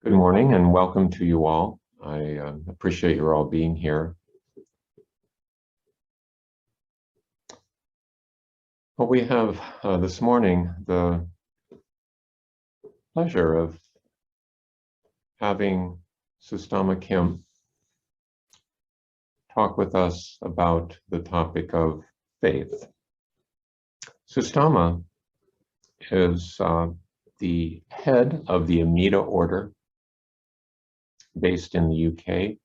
Good morning and welcome to you all. I appreciate you all being here. Well, we have this morning the pleasure of having Susthama Kim talk with us about the topic of faith. Susthama is the head of the Amida Order based in the UK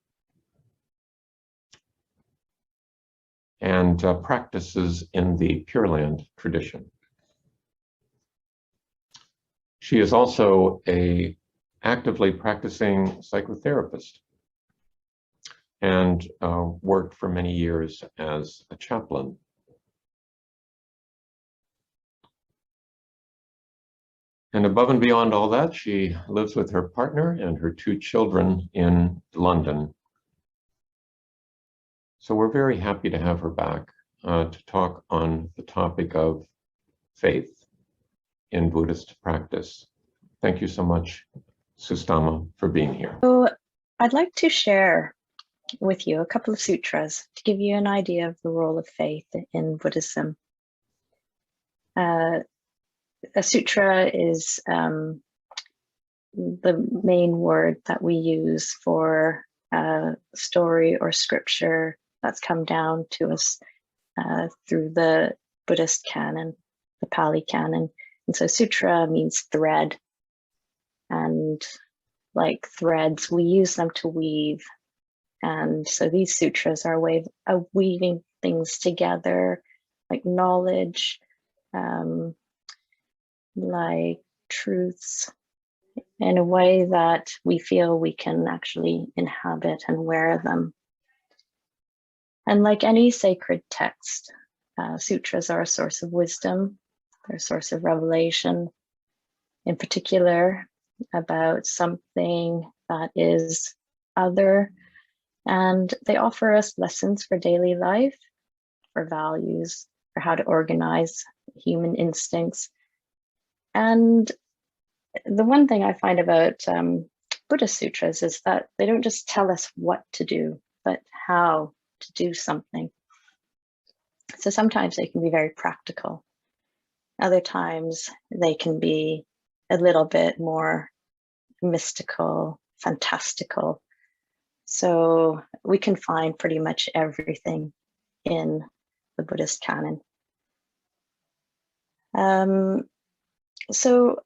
and practices in the Pure Land tradition. She is also an actively practicing psychotherapist and worked for many years as a chaplain. And above and beyond all that, she lives with her partner and her 2 children in London. So we're very happy to have her back to talk on the topic of faith in Buddhist practice. Thank you so much, Susthama, for being here. So I'd like to share with you a couple of sutras to give you an idea of the role of faith in Buddhism. A sutra is the main word that we use for a story or scripture that's come down to us through the Buddhist canon, the Pali Canon. And so sutra means thread. And like threads, we use them to weave. And so these sutras are a way of weaving things together, like knowledge, like truths, in a way that we feel we can actually inhabit and wear them. And like any sacred text, sutras are a source of wisdom, they're a source of revelation, in particular about something that is other, and they offer us lessons for daily life, for values, for how to organize human instincts. And the one thing I find about Buddhist sutras is that they don't just tell us what to do, but how to do something. So sometimes they can be very practical. Other times they can be a little bit more mystical, fantastical. So we can find pretty much everything in the Buddhist canon. So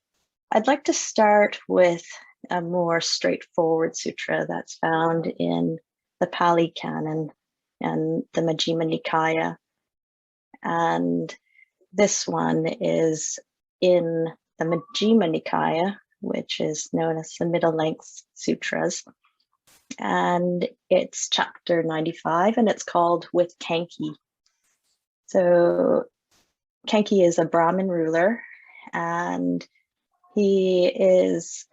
I'd like to start with a more straightforward sutra that's found in the Pali Canon and the Majjhima Nikaya. And this one is in the Majjhima Nikaya, which is known as the Middle Length Sutras. And it's chapter 95, and it's called With Kanki. So Kanki is a Brahmin ruler, and he is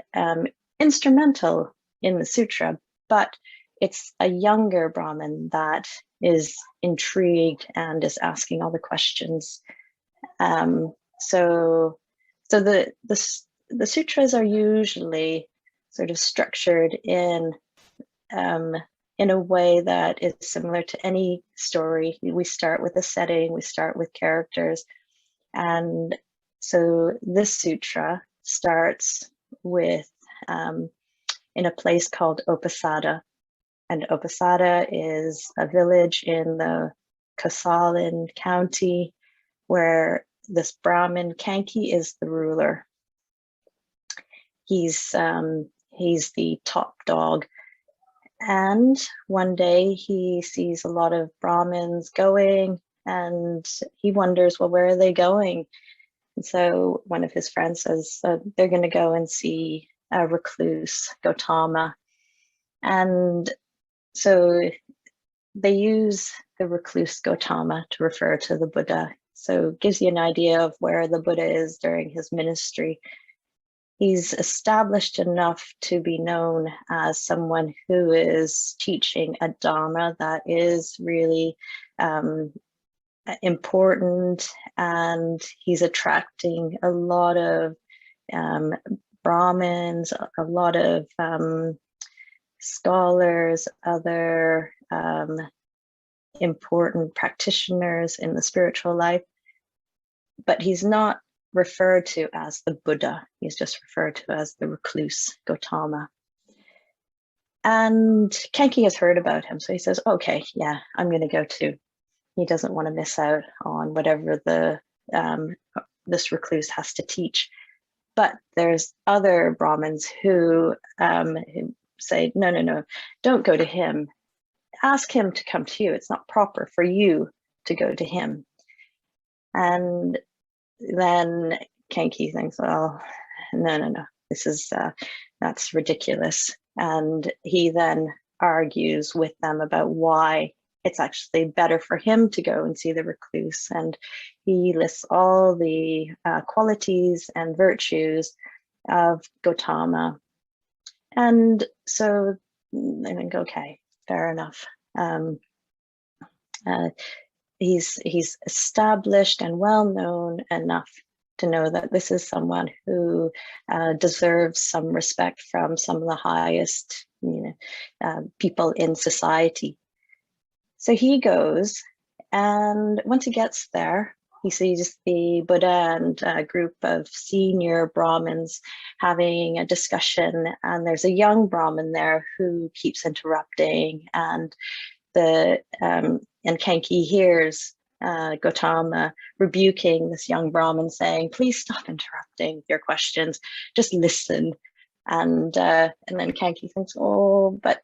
instrumental in the sutra, but it's a younger Brahmin that is intrigued and is asking all the questions. So the sutras are usually sort of structured in a way that is similar to any story. We start with a setting, we start with characters, and so this sutra starts with in a place called Uposatha. And Uposatha is a village in the Kosalin County where this Brahmin Kanki is the ruler. He's the top dog. And one day he sees a lot of Brahmins going, and he wonders, well, where are they going? And so one of his friends says they're going to go and see a recluse, Gautama. And so they use the recluse Gautama to refer to the Buddha. So it gives you an idea of where the Buddha is during his ministry. He's established enough to be known as someone who is teaching a Dharma that is really important, and he's attracting a lot of Brahmins, a lot of scholars, other important practitioners in the spiritual life, but he's not referred to as the Buddha. He's just referred to as the recluse, Gautama. And Kenki has heard about him, so he says, okay, yeah, I'm going to go too. He doesn't want to miss out on whatever this recluse has to teach. But there's other Brahmins who say, no, don't go to him. Ask him to come to you. It's not proper for you to go to him. And then Kenki thinks, well, no, this is, that's ridiculous. And he then argues with them about why it's actually better for him to go and see the recluse. And he lists all the qualities and virtues of Gautama. And so I think, okay, fair enough. He's established and well-known enough to know that this is someone who deserves some respect from some of the highest people in society. So he goes, and once he gets there, he sees the Buddha and a group of senior Brahmins having a discussion, and there's a young Brahmin there who keeps interrupting, and Kenki hears Gautama rebuking this young Brahmin, saying, please stop interrupting your questions, just listen. And then Kenki thinks, oh, but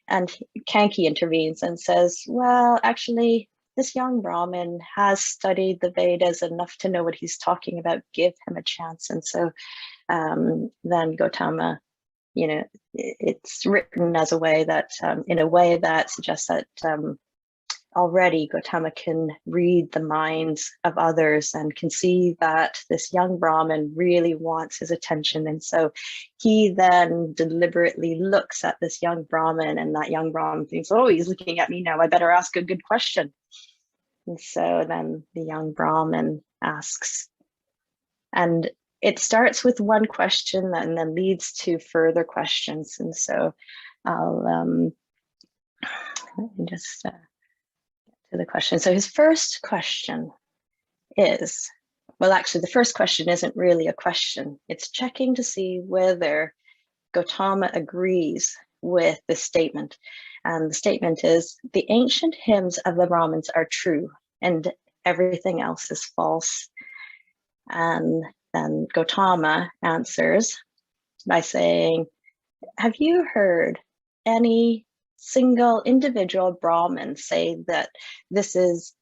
and Kenki intervenes and says, well, actually, this young Brahmin has studied the Vedas enough to know what he's talking about. Give him a chance. And so then Gautama, it's written as a way that, in a way that suggests that already Gautama can read the minds of others and can see that this young Brahmin really wants his attention. And so he then deliberately looks at this young Brahmin, and that young Brahmin thinks, oh, he's looking at me now, I better ask a good question. And so then the young Brahmin asks, and it starts with one question and then leads to further questions. And so I'll let me just get to the question. So his first question is, well, actually, the first question isn't really a question. It's checking to see whether Gautama agrees with the statement. And the statement is, the ancient hymns of the Brahmins are true and everything else is false. And then Gautama answers by saying, have you heard any single individual Brahmin say that this is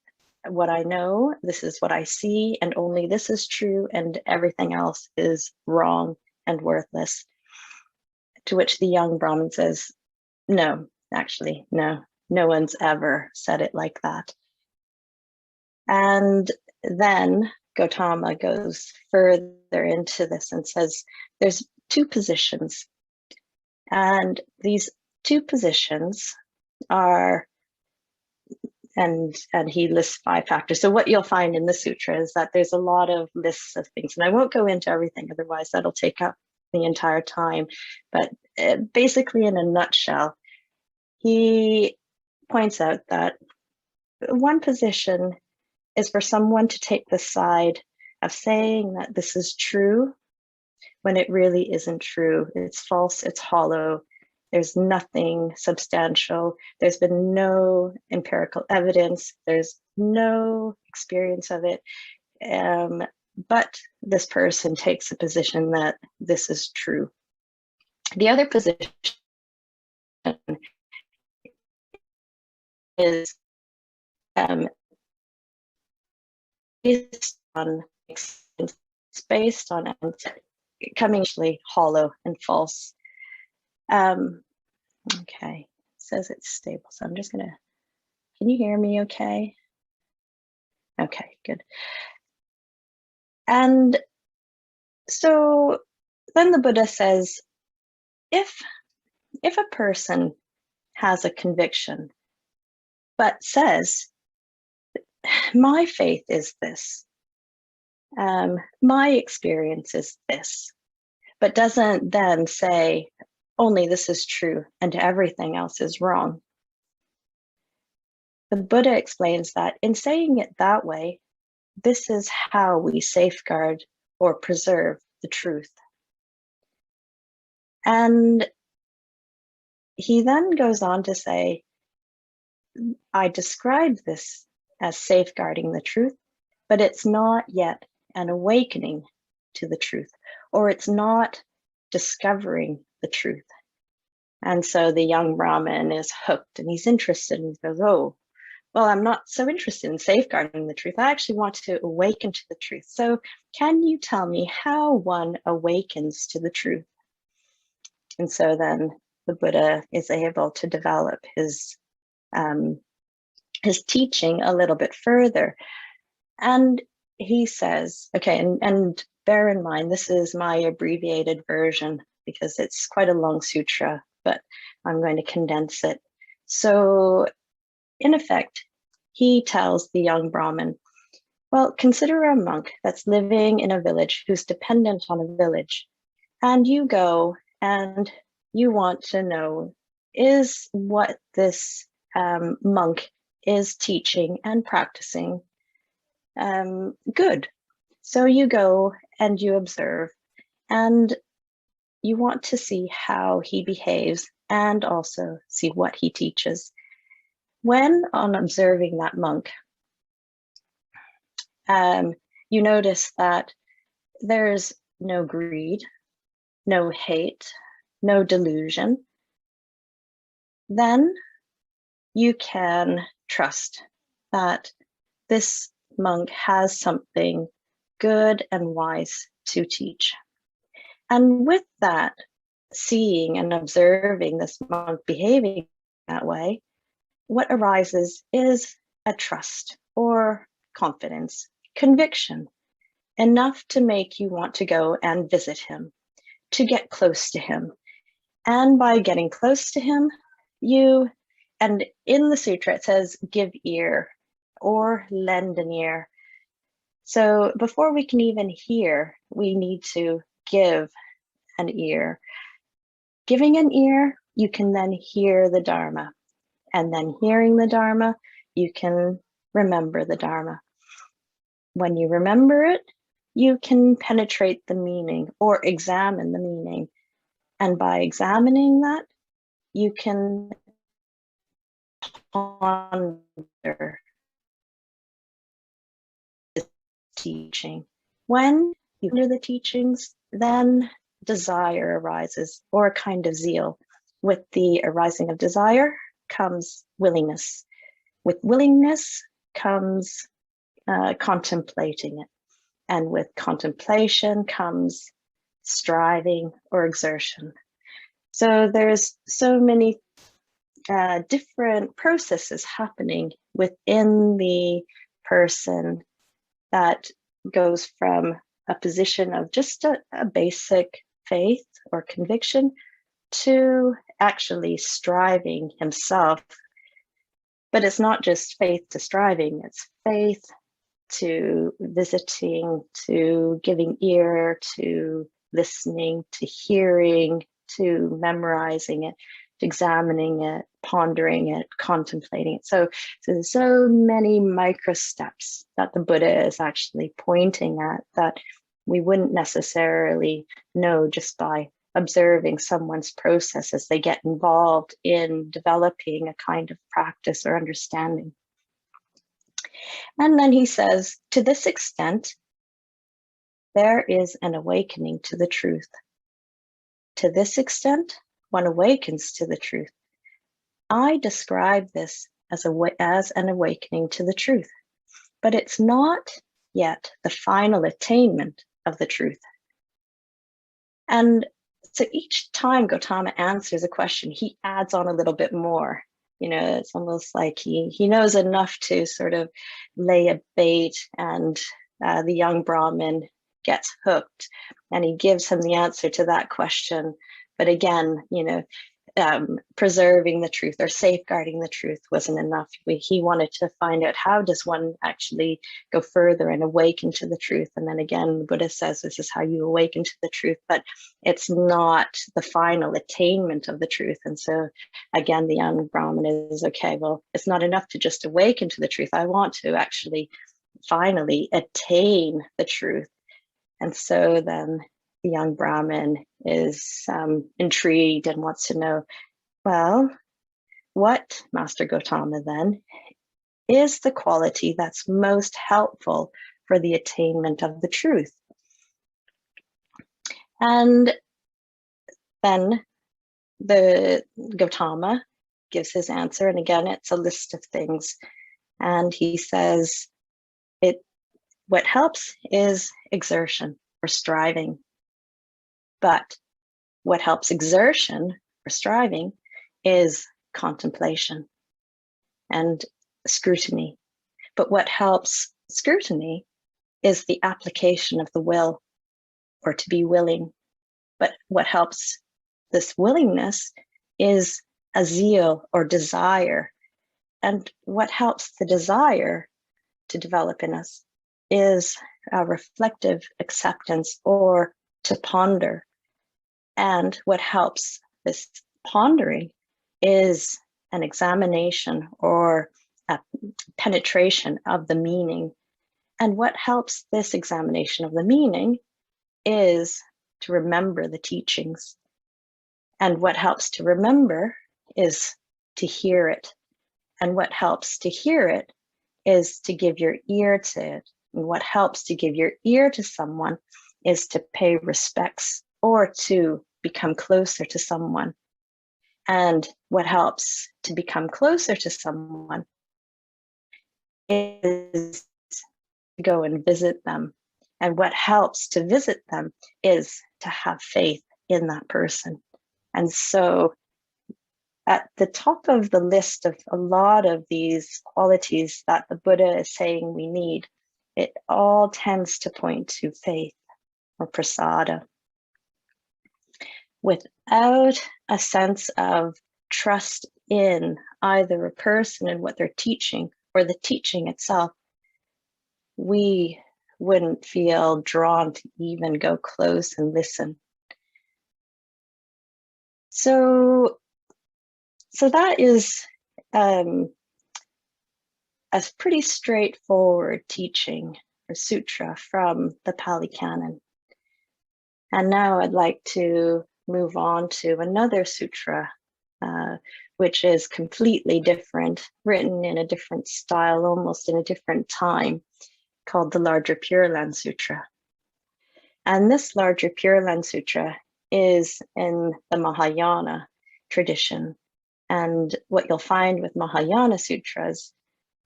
what I know, this is what I see, and only this is true and everything else is wrong and worthless? To which the young Brahmin says, no, actually, no one's ever said it like that. And then Gautama goes further into this and says, there's two positions, and these two positions are, and he lists 5 factors. So what you'll find in the sutra is that there's a lot of lists of things, and I won't go into everything, otherwise that'll take up the entire time. But basically, in a nutshell, he points out that one position is for someone to take the side of saying that this is true when it really isn't true. It's false, it's hollow, there's nothing substantial, there's been no empirical evidence, there's no experience of it. But this person takes a position that this is true. The other position is based on coming actually hollow and false. Okay, it says it's stable, so I'm just gonna, can you hear me okay? Okay, good. And so then the Buddha says, if a person has a conviction, but says, my faith is this, my experience is this, but doesn't then say, only this is true and everything else is wrong. The Buddha explains that in saying it that way, this is how we safeguard or preserve the truth. And he then goes on to say, I describe this as safeguarding the truth, but it's not yet an awakening to the truth, or it's not discovering the truth. And so the young Brahmin is hooked and he's interested and he goes, oh, well, I'm not so interested in safeguarding the truth. I actually want to awaken to the truth. So can you tell me how one awakens to the truth? And so then the Buddha is able to develop his teaching a little bit further. And he says, okay, and bear in mind, this is my abbreviated version because it's quite a long sutra, but I'm going to condense it. So in effect, he tells the young Brahmin, well, consider a monk that's living in a village who's dependent on a village. And you go and you want to know, is what this monk is teaching and practicing good? So you go and you observe and you want to see how he behaves and also see what he teaches. When on observing that monk, you notice that there's no greed, no hate, no delusion, then you can trust that this monk has something good and wise to teach. And with that, seeing and observing this monk behaving that way, what arises is a trust or confidence, conviction, enough to make you want to go and visit him, to get close to him. And by getting close to him, and in the sutra it says, give ear or lend an ear. So before we can even hear, we need to give an ear. Giving an ear, you can then hear the Dharma. And then hearing the Dharma, you can remember the Dharma. When you remember it, you can penetrate the meaning or examine the meaning. And by examining that, you can ponder the teaching. When you ponder the teachings, then desire arises, or a kind of zeal. With the arising of desire comes willingness. With willingness comes contemplating it. And with contemplation comes striving or exertion. So there's so many different processes happening within the person that goes from a position of just a basic faith or conviction to actually striving himself. But it's not just faith to striving, it's faith to visiting, to giving ear, to listening, to hearing, to memorizing it, to examining it, pondering it, contemplating it. So there's so many micro steps that the Buddha is actually pointing at that we wouldn't necessarily know just by observing someone's process as they get involved in developing a kind of practice or understanding. And then he says, to this extent, there is an awakening to the truth. To this extent, one awakens to the truth. I describe this as an awakening to the truth, but it's not yet the final attainment of the truth. And so each time Gautama answers a question, he adds on a little bit more. You know, it's almost like he knows enough to sort of lay a bait, and the young Brahmin gets hooked and he gives him the answer to that question. But again, you know, preserving the truth or safeguarding the truth wasn't enough. He wanted to find out, how does one actually go further and awaken to the truth? And then again, the Buddha says this is how you awaken to the truth, but it's not the final attainment of the truth. And so again, the young Brahmin is, okay, well, it's not enough to just awaken to the truth. I want to actually finally attain the truth. And so then the young Brahmin is intrigued and wants to know, well, what, Master Gautama, then is the quality that's most helpful for the attainment of the truth? And then the Gautama gives his answer. And again, it's a list of things. And he says, what helps is exertion or striving. But what helps exertion or striving is contemplation and scrutiny. But what helps scrutiny is the application of the will, or to be willing. But what helps this willingness is a zeal or desire. And what helps the desire to develop in us is a reflective acceptance, or to ponder. And what helps this pondering is an examination or a penetration of the meaning. And what helps this examination of the meaning is to remember the teachings. And what helps to remember is to hear it. And what helps to hear it is to give your ear to it. And what helps to give your ear to someone is to pay respects or to become closer to someone. And what helps to become closer to someone is to go and visit them. And what helps to visit them is to have faith in that person. And so at the top of the list of a lot of these qualities that the Buddha is saying we need, it all tends to point to faith or prasada. Without a sense of trust in either a person and what they're teaching or the teaching itself, we wouldn't feel drawn to even go close and listen. So that is a pretty straightforward teaching or sutra from the Pali Canon. And now I'd like to move on to another sutra, which is completely different, written in a different style, almost in a different time, called the Larger Pure Land Sutra. And this Larger Pure Land Sutra is in the Mahayana tradition. And what you'll find with Mahayana sutras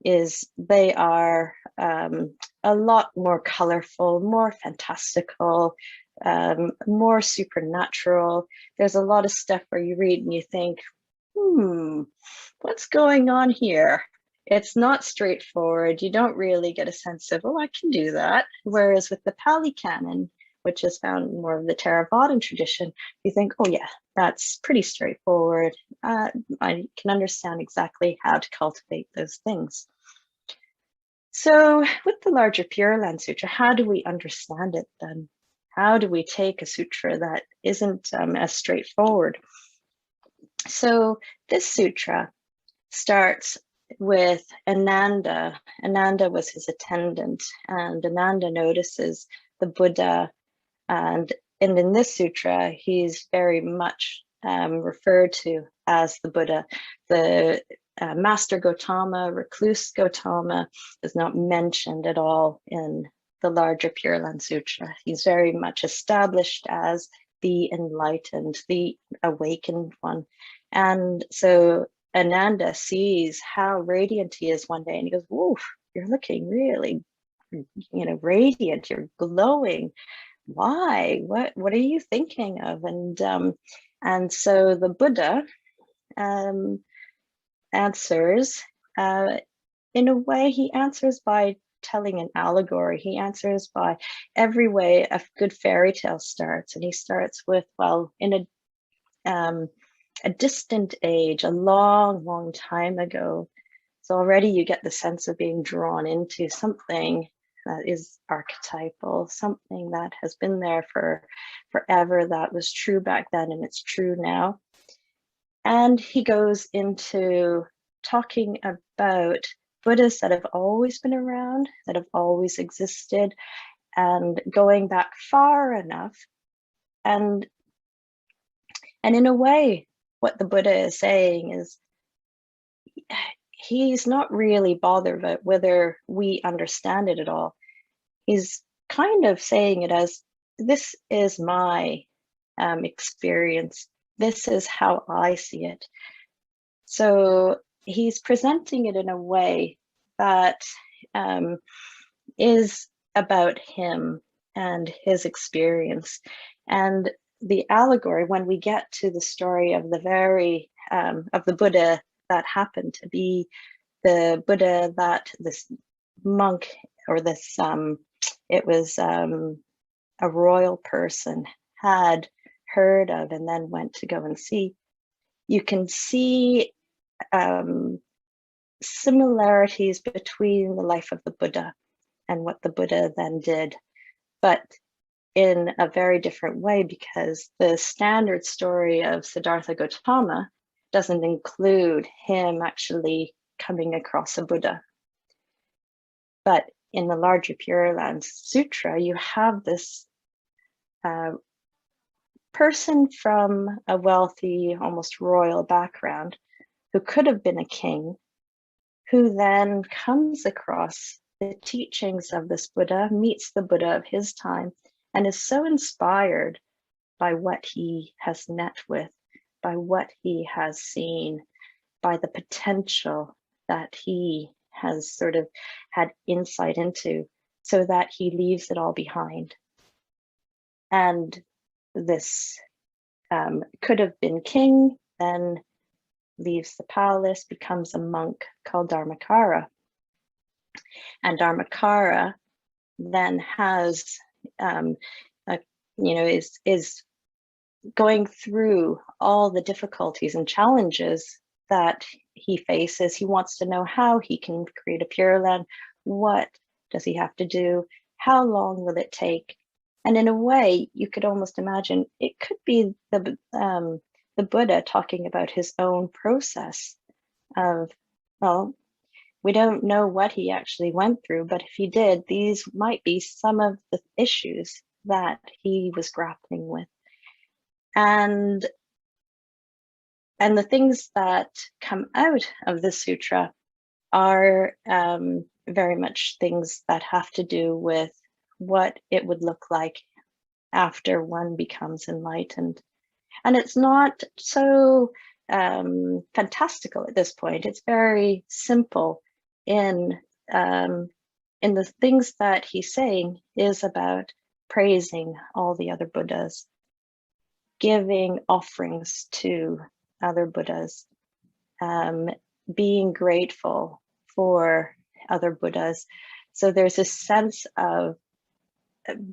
is they are a lot more colorful, more fantastical, more supernatural. There's a lot of stuff where you read and you think, what's going on here? It's not straightforward. You don't really get a sense of, oh, I can do that. Whereas with the Pali Canon, which is found in more of the Theravadan tradition, you think, oh yeah, that's pretty straightforward. I can understand exactly how to cultivate those things. So with the Larger Pure Land Sutra, how do we understand it then? How do we take a sutra that isn't as straightforward? So this sutra starts with Ananda. Ananda was his attendant, and Ananda notices the Buddha. And in this sutra, he's very much referred to as the Buddha. The Master Gautama, recluse Gautama, is not mentioned at all in the Larger Pure Land Sutra. He's very much established as the enlightened, the awakened one. And so Ananda sees how radiant he is one day, and he goes, "Woof, you're looking really, radiant. You're glowing. Why? What are you thinking of?" And so the Buddha answers. In a way, he answers by telling an allegory. He answers by every way a good fairy tale starts, and he starts with, well, in a distant age, a long, long time ago. So already you get the sense of being drawn into something that is archetypal, something that has been there for forever, that was true back then and it's true now. And he goes into talking about Buddhists that have always been around, that have always existed, and going back far enough. And in a way, what the Buddha is saying is he's not really bothered about whether we understand it at all. He's kind of saying it as, this is my experience. This is how I see it. So he's presenting it in a way that is about him and his experience. And the allegory, when we get to the story of of the Buddha that happened to be the Buddha that this monk, or this it was a royal person, had heard of and then went to go and see, you can see similarities between the life of the Buddha and what the Buddha then did, but in a very different way, because the standard story of Siddhartha Gautama doesn't include him actually coming across a Buddha. But in the larger Pure Land Sutra, you have this person from a wealthy, almost royal background, who could have been a king, who then comes across the teachings of this Buddha, meets the Buddha of his time, and is so inspired by what he has met with, by what he has seen, by the potential that he has sort of had insight into, so that he leaves it all behind. And this could have been king, then leaves the palace, becomes a monk called Dharmakara. And Dharmakara then has, is going through all the difficulties and challenges that he faces. He wants to know how he can create a Pure Land. What does he have to do? How long will it take? And in a way, you could almost imagine it could be the Buddha talking about his own process of, well, we don't know what he actually went through, but if he did, these might be some of the issues that he was grappling with. And the things that come out of the sutra are very much things that have to do with what it would look like after one becomes enlightened. And it's not so fantastical at this point. It's very simple in the things that he's saying is about praising all the other Buddhas, giving offerings to other Buddhas, being grateful for other Buddhas. So there's a sense of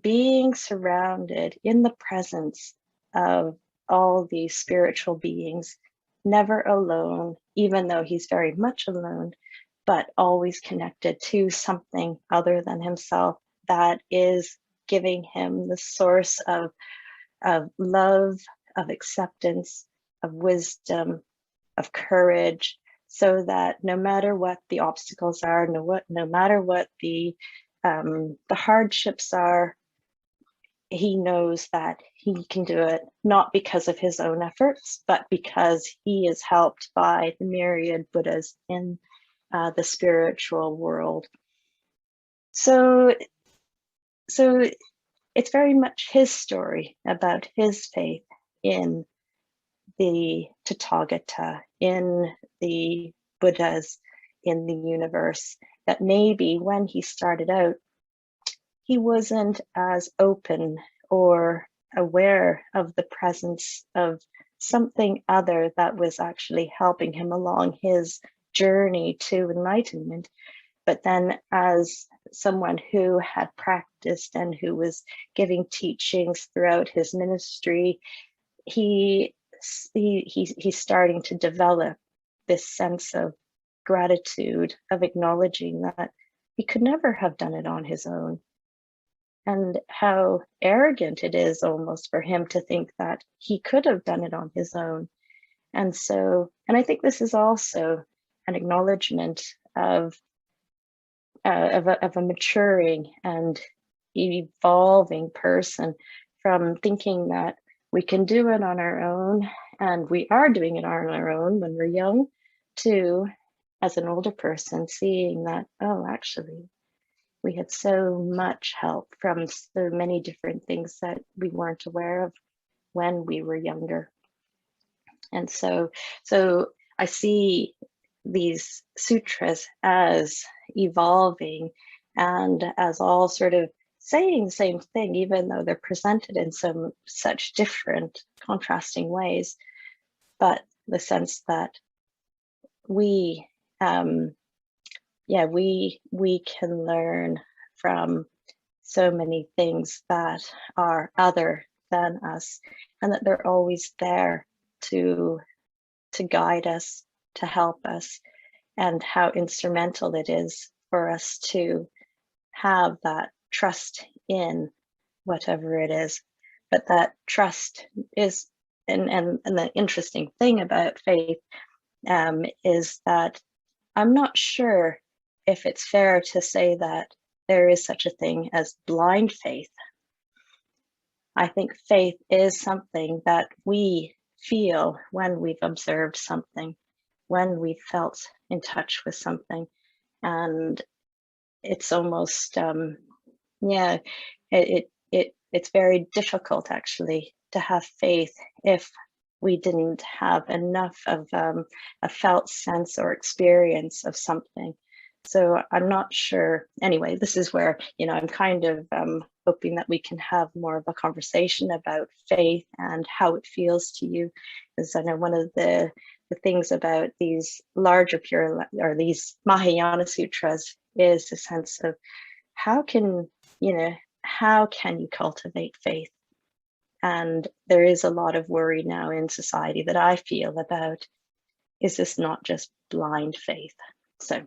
being surrounded in the presence of all these spiritual beings, never alone, even though he's very much alone, but always connected to something other than himself that is giving him the source of love, of acceptance, of wisdom, of courage, so that no matter what the obstacles are, no matter what the hardships are, he knows that he can do it, not because of his own efforts, but because he is helped by the myriad Buddhas in the spiritual world. So it's very much his story about his faith in the Tathagata, in the Buddhas, in the universe, that maybe when he started out, he wasn't as open or aware of the presence of something other that was actually helping him along his journey to enlightenment. But then as someone who had practiced and who was giving teachings throughout his ministry, he he's starting to develop this sense of gratitude, of acknowledging that he could never have done it on his own, and how arrogant it is almost for him to think that he could have done it on his own. And so, and I think this is also an acknowledgement of a maturing and evolving person from thinking that we can do it on our own, and we are doing it on our own when we're young, to, as an older person, seeing that, oh, actually, we had so much help from so many different things that we weren't aware of when we were younger. And so I see these sutras as evolving and as all sort of saying the same thing, even though they're presented in such different contrasting ways. But the sense that we can learn from so many things that are other than us, and that they're always there to guide us, to help us, and how instrumental it is for us to have that trust in whatever it is. But that trust is, and the interesting thing about faith is that I'm not sure if it's fair to say that there is such a thing as blind faith. I think faith is something that we feel when we've observed something, when we've felt in touch with something. And it's almost, it's very difficult actually to have faith if we didn't have enough of a felt sense or experience of something. So I'm not sure. Anyway, this is where, I'm kind of hoping that we can have more of a conversation about faith and how it feels to you. Because I know one of the things about these larger these Mahayana sutras is a sense of how can you cultivate faith? And there is a lot of worry now in society that I feel about, is this not just blind faith? So